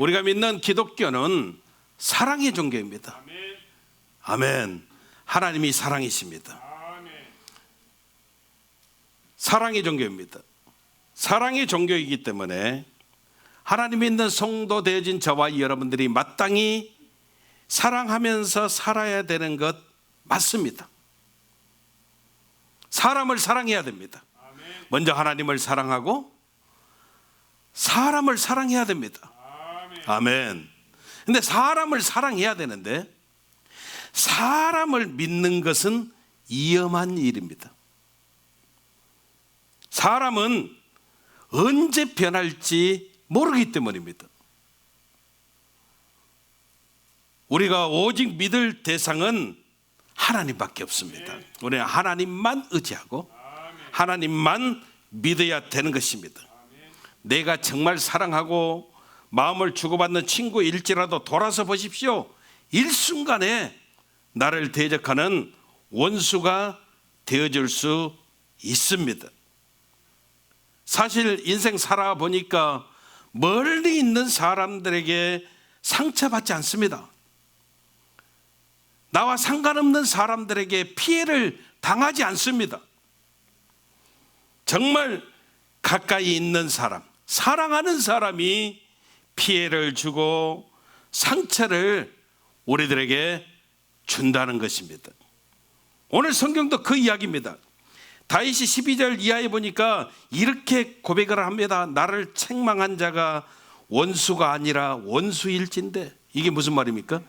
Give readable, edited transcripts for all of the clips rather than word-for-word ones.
우리가 믿는 기독교는 사랑의 종교입니다. 아멘. 하나님이 사랑이십니다. 사랑의 종교입니다. 사랑의 종교이기 때문에 하나님 믿는 성도 되어진 저와 여러분들이 마땅히 사랑하면서 살아야 되는 것 맞습니다. 사람을 사랑해야 됩니다. 먼저 하나님을 사랑하고 사람을 사랑해야 됩니다. 아멘. 근데 사람을 사랑해야 되는데 사람을 믿는 것은 위험한 일입니다. 사람은 언제 변할지 모르기 때문입니다. 우리가 오직 믿을 대상은 하나님밖에 없습니다. 우리는 하나님만 의지하고 하나님만 믿어야 되는 것입니다. 내가 정말 사랑하고 마음을 주고받는 친구일지라도 돌아서 보십시오. 일순간에 나를 대적하는 원수가 되어줄 수 있습니다. 사실 인생 살아보니까 멀리 있는 사람들에게 상처받지 않습니다. 나와 상관없는 사람들에게 피해를 당하지 않습니다. 정말 가까이 있는 사람, 사랑하는 사람이 피해를 주고 상처를 우리들에게 준다는 것입니다. 오늘 성경도 그 이야기입니다. 다윗이 12절 이하에 보니까 이렇게 고백을 합니다. 나를 책망한 자가 원수가 아니라 원수일진데. 이게 무슨 말입니까?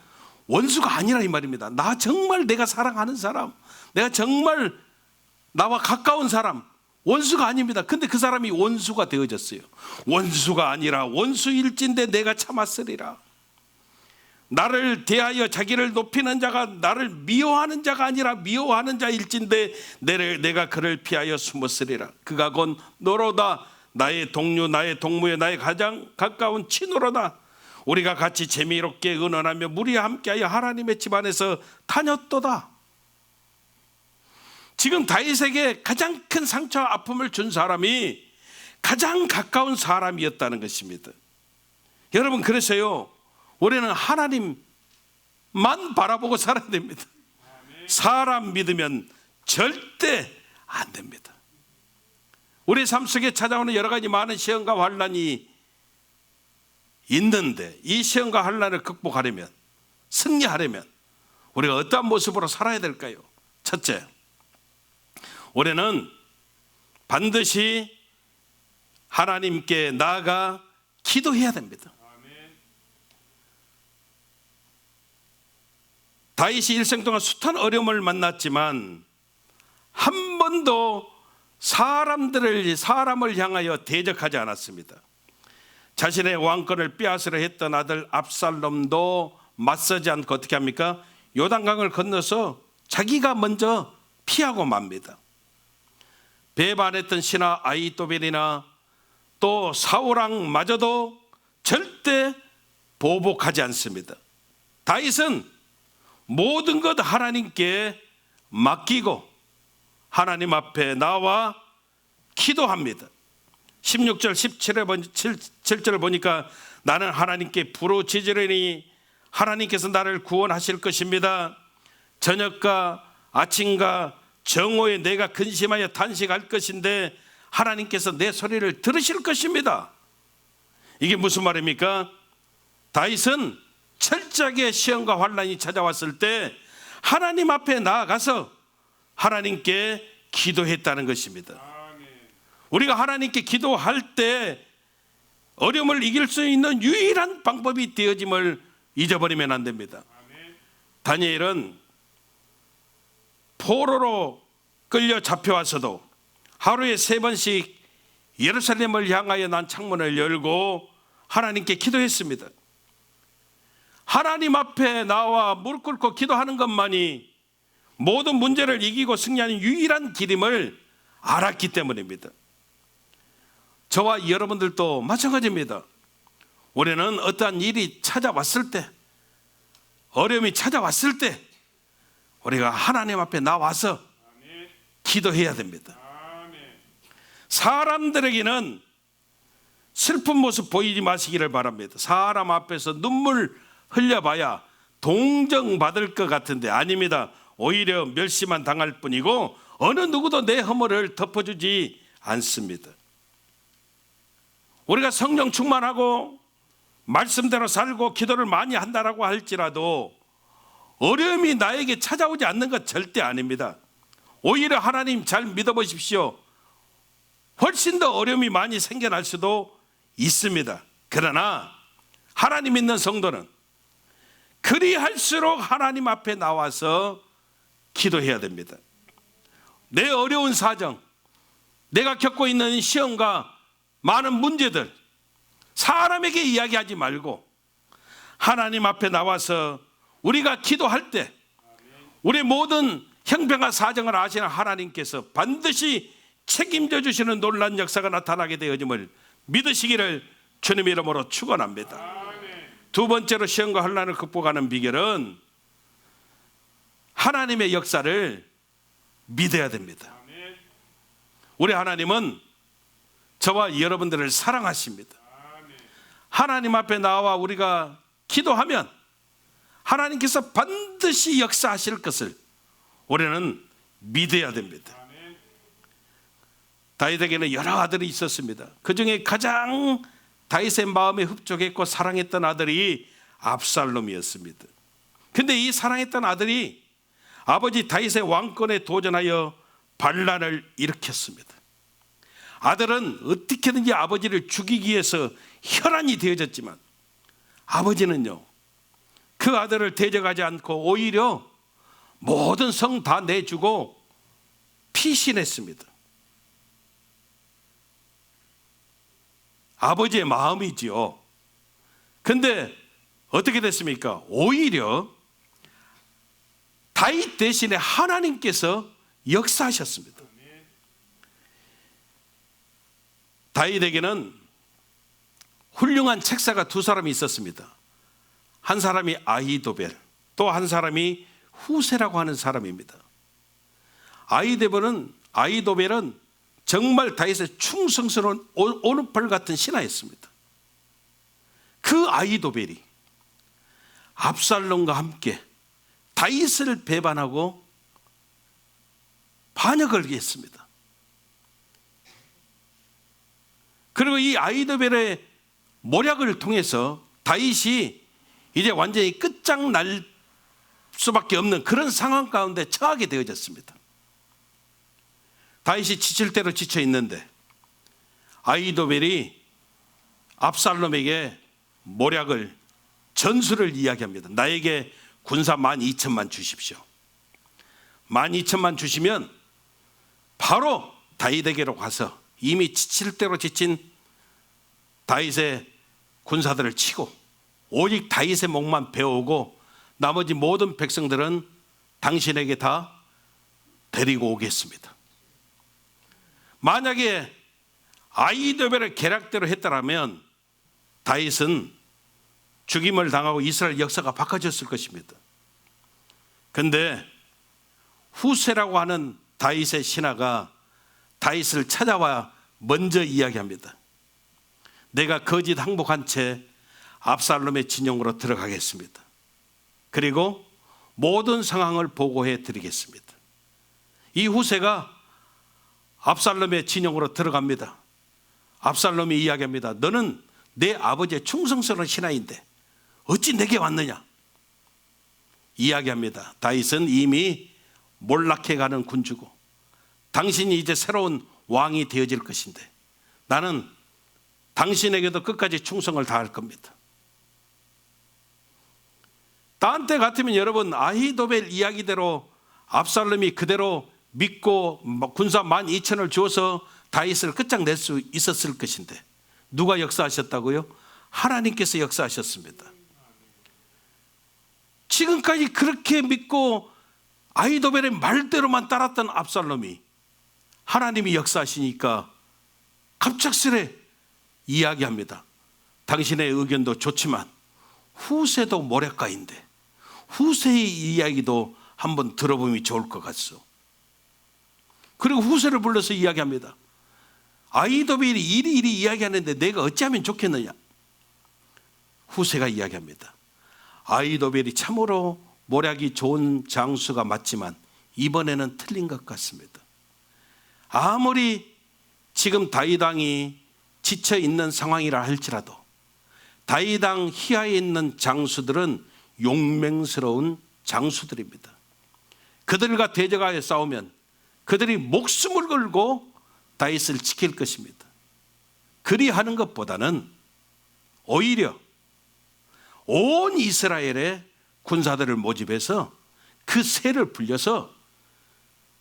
원수가 아니라 이 말입니다. 나 정말 내가 사랑하는 사람, 내가 정말 나와 가까운 사람, 원수가 아닙니다. 근데 그 사람이 원수가 되어졌어요. 원수가 아니라 원수일진데 내가 참았으리라. 나를 대하여 자기를 높이는 자가 나를 미워하는 자가 아니라 미워하는 자일진데 내가 그를 피하여 숨었으리라. 그가 곧 너로다. 나의 동료, 나의 동무여, 나의 가장 가까운 친구로다. 우리가 같이 재미롭게 의논하며 무리와 함께하여 하나님의 집 안에서 다녔도다. 지금 다윗에게 가장 큰 상처와 아픔을 준 사람이 가장 가까운 사람이었다는 것입니다. 여러분, 그래서요, 우리는 하나님만 바라보고 살아야 됩니다. 사람 믿으면 절대 안 됩니다. 우리 삶 속에 찾아오는 여러 가지 많은 시험과 환난이 있는데 이 시험과 환난을 극복하려면, 승리하려면 우리가 어떠한 모습으로 살아야 될까요? 첫째, 우리는 반드시 하나님께 나아가 기도해야 됩니다. 다윗이 일생 동안 숱한 어려움을 만났지만 한 번도 사람을 향하여 대적하지 않았습니다. 자신의 왕권을 빼앗으려 했던 아들 압살롬도 맞서지 않고 어떻게 합니까? 요단강을 건너서 자기가 먼저 피하고 맙니다. 배반했던 신하 아히토벨이나 또 사울왕마저도 절대 보복하지 않습니다. 다윗은 모든 것 하나님께 맡기고 하나님 앞에 나와 기도합니다. 16절 17절을 보니까 나는 하나님께 부르짖으리니 하나님께서 나를 구원하실 것입니다. 저녁과 아침과 정오에 내가 근심하여 탄식할 것인데 하나님께서 내 소리를 들으실 것입니다. 이게 무슨 말입니까? 다윗은 철저하게 시험과 환난이 찾아왔을 때 하나님 앞에 나아가서 하나님께 기도했다는 것입니다. 우리가 하나님께 기도할 때 어려움을 이길 수 있는 유일한 방법이 되어짐을 잊어버리면 안 됩니다. 다니엘은 포로로 끌려 잡혀와서도 하루에 3번씩 예루살렘을 향하여 난 창문을 열고 하나님께 기도했습니다. 하나님 앞에 나와 무릎 꿇고 기도하는 것만이 모든 문제를 이기고 승리하는 유일한 길임을 알았기 때문입니다. 저와 여러분들도 마찬가지입니다. 우리는 어떠한 일이 찾아왔을 때, 어려움이 찾아왔을 때 우리가 하나님 앞에 나와서 기도해야 됩니다. 사람들에게는 슬픈 모습 보이지 마시기를 바랍니다. 사람 앞에서 눈물 흘려봐야 동정받을 것 같은데 아닙니다. 오히려 멸시만 당할 뿐이고 어느 누구도 내 허물을 덮어주지 않습니다. 우리가 성령 충만하고 말씀대로 살고 기도를 많이 한다라고 할지라도 어려움이 나에게 찾아오지 않는 것 절대 아닙니다. 오히려 하나님 잘 믿어보십시오. 훨씬 더 어려움이 많이 생겨날 수도 있습니다. 그러나 하나님 믿는 성도는 그리할수록 하나님 앞에 나와서 기도해야 됩니다. 내 어려운 사정, 내가 겪고 있는 시험과 많은 문제들 사람에게 이야기하지 말고 하나님 앞에 나와서 우리가 기도할 때 우리 모든 형편과 사정을 아시는 하나님께서 반드시 책임져 주시는 놀라운 역사가 나타나게 되어짐을 믿으시기를 주님 이름으로 축원합니다. 두 번째로 시험과 혼란을 극복하는 비결은 하나님의 역사를 믿어야 됩니다. 우리 하나님은 저와 여러분들을 사랑하십니다. 하나님 앞에 나와 우리가 기도하면 하나님께서 반드시 역사하실 것을 우리는 믿어야 됩니다. 다윗에게는 여러 아들이 있었습니다. 그 중에 가장 다윗의 마음에 흡족했고 사랑했던 아들이 압살롬이었습니다. 그런데 이 사랑했던 아들이 아버지 다윗의 왕권에 도전하여 반란을 일으켰습니다. 아들은 어떻게든지 아버지를 죽이기 위해서 혈안이 되어졌지만 아버지는요 그 아들을 대적하지 않고 오히려 모든 성 다 내주고 피신했습니다. 아버지의 마음이지요. 근데 어떻게 됐습니까? 오히려 다윗 대신에 하나님께서 역사하셨습니다. 다윗에게는 훌륭한 책사가 두 사람이 있었습니다. 한 사람이 아히도벨, 또 한 사람이 후세라고 하는 사람입니다. 아히도벨은 정말 다윗의 충성스러운 오른팔 같은 신하였습니다. 그 아히도벨이 압살롬과 함께 다윗을 배반하고 반역을 했습니다. 그리고 이 아히도벨의 모략을 통해서 다윗이 이제 완전히 끝장날 수밖에 없는 그런 상황 가운데 처하게 되어졌습니다. 다윗이 지칠 대로 지쳐 있는데 아히도벨이 압살롬에게 모략을 전술을 이야기합니다. 나에게 군사 12,000만 주십시오. 12,000만 주시면 바로 다윗에게로 가서 이미 지칠 대로 지친 다윗의 군사들을 치고 오직 다윗의 목만 베어오고 나머지 모든 백성들은 당신에게 다 데리고 오겠습니다. 만약에 아히도벨의 계략대로 했더라면 다윗은 죽임을 당하고 이스라엘 역사가 바꿔졌을 것입니다. 그런데 후세라고 하는 다윗의 신하가 다윗을 찾아와 먼저 이야기합니다. 내가 거짓 항복한 채 압살롬의 진영으로 들어가겠습니다. 그리고 모든 상황을 보고해 드리겠습니다. 이 후세가 압살롬의 진영으로 들어갑니다. 압살롬이 이야기합니다. 너는 내 아버지의 충성스러운 신하인데 어찌 내게 왔느냐? 이야기합니다. 다윗은 이미 몰락해가는 군주고 당신이 이제 새로운 왕이 되어질 것인데 나는 당신에게도 끝까지 충성을 다할 겁니다. 딴 때 같으면 여러분 아히도벨 이야기대로 압살롬이 그대로 믿고 군사 12,000을 주어서 다윗을 끝장낼 수 있었을 것인데 누가 역사하셨다고요? 하나님께서 역사하셨습니다. 지금까지 그렇게 믿고 아히도벨의 말대로만 따랐던 압살롬이 하나님이 역사하시니까 갑작스레 이야기합니다. 당신의 의견도 좋지만 후세도 모략가인데 후세의 이야기도 한번 들어보면 좋을 것 같소. 그리고 후세를 불러서 이야기합니다. 아히도벨이 이리 이야기하는데 내가 어찌하면 좋겠느냐? 후세가 이야기합니다. 아히도벨이 참으로 모략이 좋은 장수가 맞지만 이번에는 틀린 것 같습니다. 아무리 지금 다윗 왕이 지쳐 있는 상황이라 할지라도 다윗 왕 희하에 있는 장수들은 용맹스러운 장수들입니다. 그들과 대적하여 싸우면 그들이 목숨을 걸고 다윗을 지킬 것입니다. 그리하는 것보다는 오히려 온 이스라엘의 군사들을 모집해서 그 세를 불려서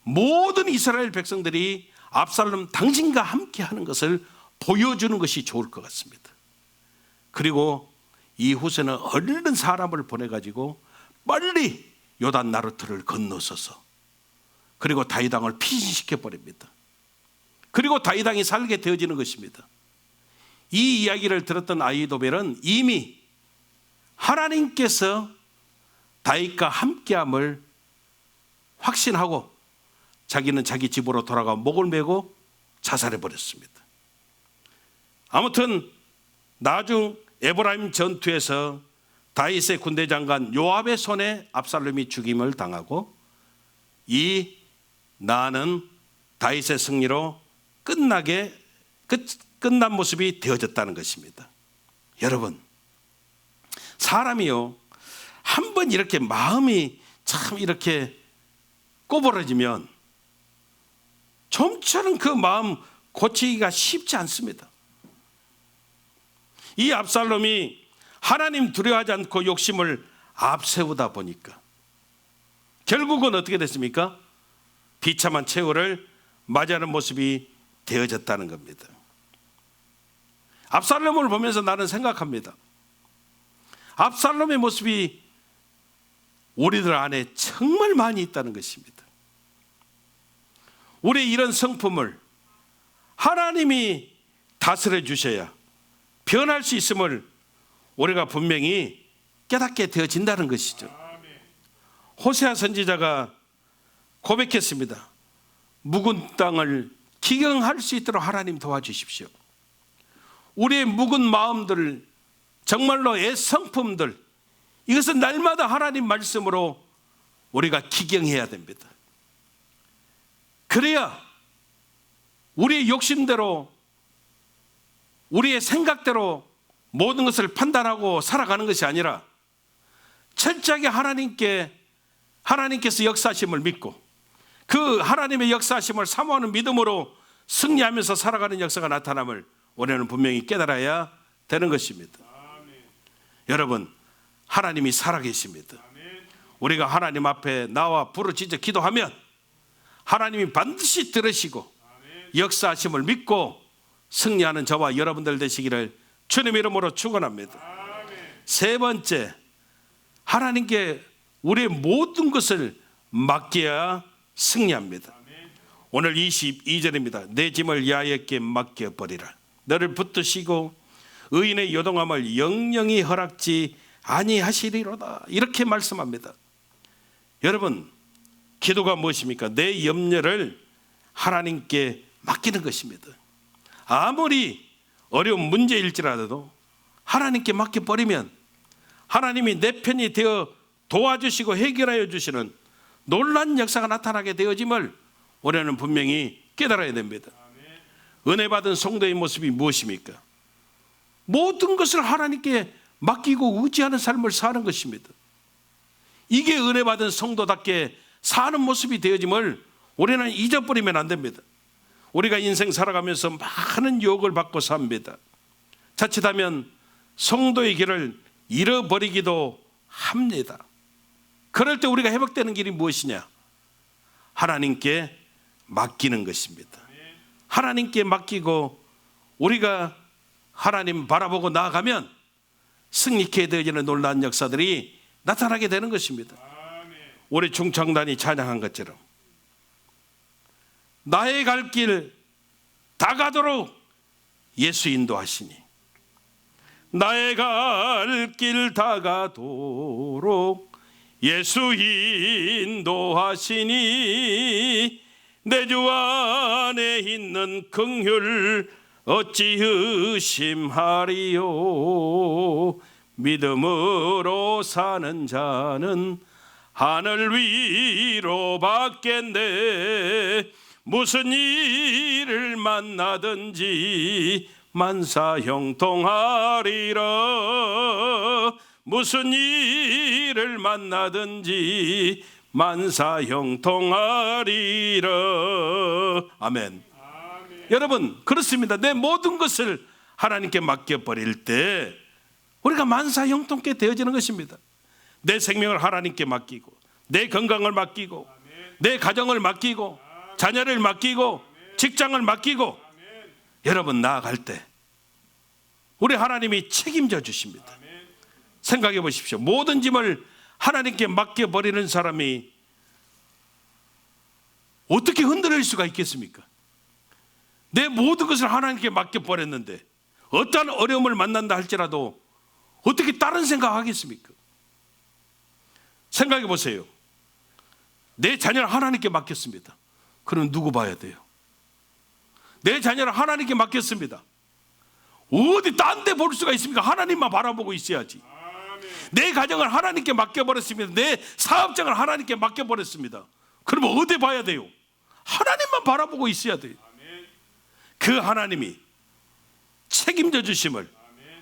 모든 이스라엘 백성들이 압살롬 당신과 함께 하는 것을 보여주는 것이 좋을 것 같습니다. 그리고 이 후세는 얼른 사람을 보내가지고 빨리 요단 나루트를 건너서서 그리고 다윗 왕을 피신시켜 버립니다. 그리고 다윗 왕이 살게 되어지는 것입니다. 이 이야기를 들었던 아히도벨은 이미 하나님께서 다윗과 함께함을 확신하고 자기는 자기 집으로 돌아가 목을 메고 자살해 버렸습니다. 아무튼 나중 에브라임 전투에서 다윗의 군대 장관 요압의 손에 압살롬이 죽임을 당하고 이 나는 다윗의 승리로 끝난 모습이 되어졌다는 것입니다. 여러분, 사람이요 한번 이렇게 마음이 참 이렇게 꼬부러지면 좀처럼 그 마음 고치기가 쉽지 않습니다. 이 압살롬이 하나님 두려워하지 않고 욕심을 앞세우다 보니까 결국은 어떻게 됐습니까? 비참한 최후를 맞이하는 모습이 되어졌다는 겁니다. 압살롬을 보면서 나는 생각합니다. 압살롬의 모습이 우리들 안에 정말 많이 있다는 것입니다. 우리 이런 성품을 하나님이 다스려 주셔야 변할 수 있음을 우리가 분명히 깨닫게 되어진다는 것이죠. 호세아 선지자가 고백했습니다. 묵은 땅을 기경할 수 있도록 하나님 도와주십시오. 우리의 묵은 마음들, 정말로 애성품들, 이것은 날마다 하나님 말씀으로 우리가 기경해야 됩니다. 그래야 우리의 욕심대로, 우리의 생각대로 모든 것을 판단하고 살아가는 것이 아니라 철저하게 하나님께서 역사하심을 믿고 그 하나님의 역사하심을 사모하는 믿음으로 승리하면서 살아가는 역사가 나타남을 우리는 분명히 깨달아야 되는 것입니다. 여러분, 하나님이 살아계십니다. 우리가 하나님 앞에 나와 부르짖어 기도하면 하나님이 반드시 들으시고 역사하심을 믿고 승리하는 저와 여러분들 되시기를 주님 이름으로 축원합니다. 세 번째, 하나님께 우리의 모든 것을 맡겨야 승리합니다. 오늘 22절입니다. 내 짐을 야훼께 맡겨버리라. 너를 붙드시고 의인의 요동함을 영영히 허락지 아니하시리로다. 이렇게 말씀합니다. 여러분, 기도가 무엇입니까? 내 염려를 하나님께 맡기는 것입니다. 아무리 어려운 문제일지라도 하나님께 맡겨버리면 하나님이 내 편이 되어 도와주시고 해결하여 주시는 놀라운 역사가 나타나게 되어짐을 우리는 분명히 깨달아야 됩니다. 은혜 받은 성도의 모습이 무엇입니까? 모든 것을 하나님께 맡기고 의지하는 삶을 사는 것입니다. 이게 은혜 받은 성도답게 사는 모습이 되어짐을 우리는 잊어버리면 안 됩니다. 우리가 인생 살아가면서 많은 유혹을 받고 삽니다. 자칫하면 성도의 길을 잃어버리기도 합니다. 그럴 때 우리가 회복되는 길이 무엇이냐? 하나님께 맡기는 것입니다. 하나님께 맡기고 우리가 하나님 바라보고 나아가면 승리케 되어지는 놀라운 역사들이 나타나게 되는 것입니다. 우리 중창단이 찬양한 것처럼 나의 갈 길 다 가도록 예수 인도하시니, 나의 갈 길 다 가도록 예수 인도하시니, 내 주 안에 있는 긍휼 어찌 의심하리요. 믿음으로 사는 자는 하늘 위로 받겠네. 무슨 일을 만나든지 만사형통하리라. 무슨 일을 만나든지 만사형통하리라. 아멘. 여러분, 그렇습니다. 내 모든 것을 하나님께 맡겨버릴 때 우리가 만사형통케 되어지는 것입니다. 내 생명을 하나님께 맡기고, 내 건강을 맡기고, 내 가정을 맡기고, 자녀를 맡기고, 직장을 맡기고, 여러분 나아갈 때 우리 하나님이 책임져 주십니다. 생각해 보십시오. 모든 짐을 하나님께 맡겨버리는 사람이 어떻게 흔들릴 수가 있겠습니까? 내 모든 것을 하나님께 맡겨버렸는데 어떠한 어려움을 만난다 할지라도 어떻게 다른 생각하겠습니까? 생각해 보세요. 내 자녀를 하나님께 맡겼습니다. 그럼 누구 봐야 돼요? 내 자녀를 하나님께 맡겼습니다. 어디 딴 데 볼 수가 있습니까? 하나님만 바라보고 있어야지. 내 가정을 하나님께 맡겨버렸습니다. 내 사업장을 하나님께 맡겨버렸습니다. 그러면 어디 봐야 돼요? 하나님만 바라보고 있어야 돼요. 그 하나님이 책임져 주심을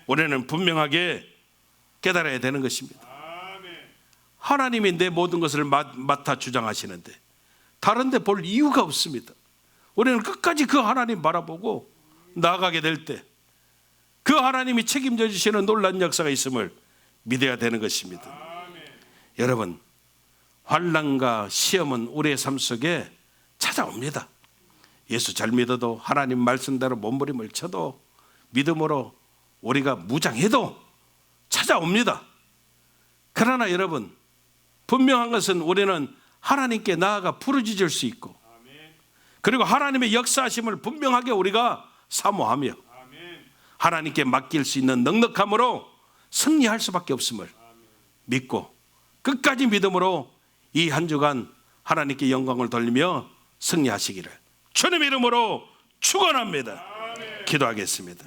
우리는 분명하게 깨달아야 되는 것입니다. 하나님이 내 모든 것을 맡아 주장하시는데 다른 데 볼 이유가 없습니다. 우리는 끝까지 그 하나님 바라보고 나아가게 될 때 그 하나님이 책임져 주시는 놀라운 역사가 있음을 믿어야 되는 것입니다. 여러분, 환난과 시험은 우리의 삶 속에 찾아옵니다. 예수 잘 믿어도, 하나님 말씀대로 몸부림을 쳐도, 믿음으로 우리가 무장해도 찾아옵니다. 그러나 여러분, 분명한 것은 우리는 하나님께 나아가 부르짖을 수 있고, 그리고 하나님의 역사하심을 분명하게 우리가 사모하며 하나님께 맡길 수 있는 넉넉함으로 승리할 수밖에 없음을 믿고 끝까지 믿음으로 이 한 주간 하나님께 영광을 돌리며 승리하시기를 주님의 이름으로 축원합니다. 기도하겠습니다.